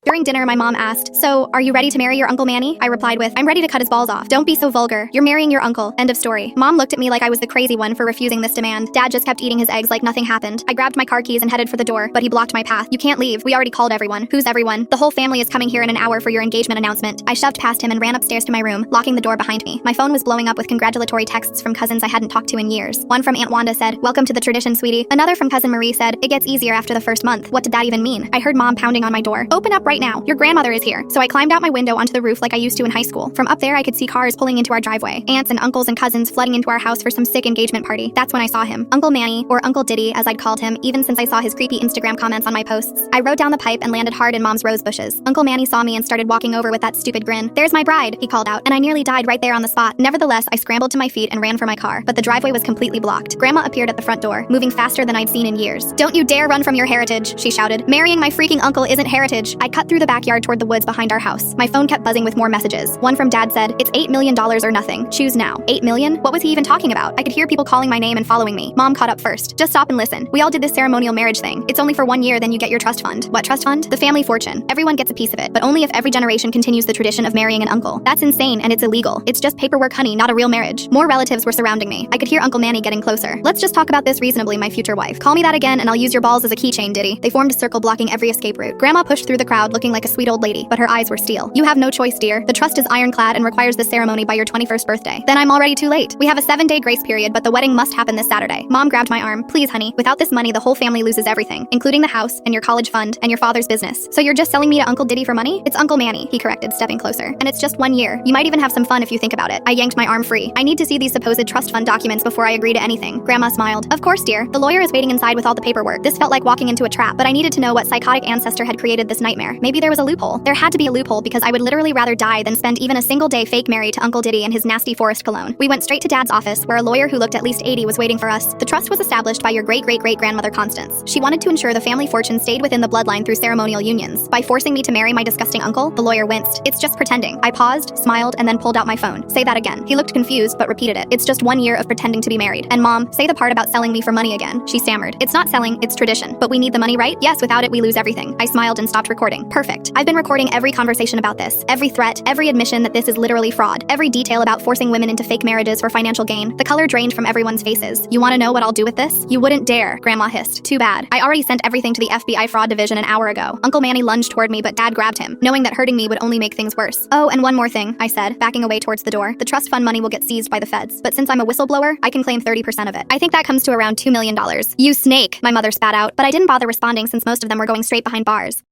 During dinner, my mom asked, "So, are you ready to marry your Uncle Manny?" I replied with, "I'm ready to cut his balls off." "Don't be so vulgar. You're marrying your uncle." End of story. Mom looked at me like I was the crazy one for refusing this demand. Dad just kept eating his eggs like nothing happened. I grabbed my car keys and headed for the door, but he blocked my path. "You can't leave. We already called everyone." "Who's everyone?" "The whole family is coming here in an hour for your engagement announcement." I shoved past him and ran upstairs to my room, locking the door behind me. My phone was blowing up with congratulatory texts from cousins I hadn't talked to in years. One from Aunt Wanda said, "Welcome to the tradition, sweetie." Another from Cousin Marie said, "It gets easier after the first month." What did that even mean? I heard Mom pounding on my door. "Open up right now. Your grandmother is here." So I climbed out my window onto the roof like I used to in high school. From up there, I could see cars pulling into our driveway, aunts and uncles and cousins flooding into our house for some sick engagement party. That's when I saw him. Uncle Manny, or Uncle Diddy, as I'd called him, even since I saw his creepy Instagram comments on my posts. I rode down the pipe and landed hard in Mom's rose bushes. Uncle Manny saw me and started walking over with that stupid grin. "There's my bride," he called out, and I nearly died right there on the spot. Nevertheless, I scrambled to my feet and ran for my car, but the driveway was completely blocked. Grandma appeared at the front door, moving faster than I'd seen in years. "Don't you dare run from your heritage," she shouted. "Marrying my freaking uncle isn't heritage." I cut through the backyard toward the woods behind our house. My phone kept buzzing with more messages. One from Dad said, "It's $8 million or nothing. Choose now." $8 million? What was he even talking about? I could hear people calling my name and following me. Mom caught up first. "Just stop and listen. We all did this ceremonial marriage thing. It's only for 1 year, then you get your trust fund." "What trust fund?" "The family fortune. Everyone gets a piece of it, but only if every generation continues the tradition of marrying an uncle." "That's insane and it's illegal. It's just paperwork, honey, not a real marriage." More relatives were surrounding me. I could hear Uncle Manny getting closer. "Let's just talk about this reasonably, my future wife." "Call me that again and I'll use your balls as a keychain, Diddy." They formed a circle blocking every escape route. Grandma pushed through the crowd looking like a sweet old lady, but her eyes were steel. "You have no choice, dear. The trust is ironclad and requires this ceremony by your 21st birthday." "Then I'm already too late. We have a 7-day grace period, but the wedding must happen this Saturday." Mom grabbed my arm. "Please, honey. Without this money, the whole family loses everything, including the house and your college fund and your father's business. So you're just selling me to Uncle Diddy for money?" "It's Uncle Manny," he corrected, stepping closer. "And it's just 1 year. You might even have some fun if you think about it." I yanked my arm free. "I need to see these supposed trust fund documents before I agree to anything." Grandma smiled. "Of course, dear. The lawyer is waiting inside with all the paperwork." This felt like walking into a trap, but I needed to know what psychotic ancestor had created this nightmare. Maybe there was a loophole. There had to be a loophole because I would literally rather die than spend even a single day fake married to Uncle Diddy and his nasty forest cologne. We went straight to Dad's office, where a lawyer who looked at least 80 was waiting for us. "The trust was established by your great-great-great-grandmother Constance. She wanted to ensure the family fortune stayed within the bloodline through ceremonial unions. By forcing me to marry my disgusting uncle," the lawyer winced. "It's just pretending." I paused, smiled, and then pulled out my phone. "Say that again." He looked confused, but repeated it. "It's just 1 year of pretending to be married. And Mom, say the part about selling me for money again." She stammered. "It's not selling, it's tradition. But we need the money, right?" "Yes, without it we lose everything." I smiled and stopped recording. "Perfect. I've been recording every conversation about this. Every threat, every admission that this is literally fraud. Every detail about forcing women into fake marriages for financial gain." The color drained from everyone's faces. "You want to know what I'll do with this?" "You wouldn't dare," Grandma hissed. "Too bad. I already sent everything to the FBI fraud division an hour ago." Uncle Manny lunged toward me, but Dad grabbed him, knowing that hurting me would only make things worse. "Oh, and one more thing," I said, backing away towards the door. "The trust fund money will get seized by the feds, but since I'm a whistleblower, I can claim 30% of it. I think that comes to around $2 million. "You snake," my mother spat out, but I didn't bother responding since most of them were going straight behind bars.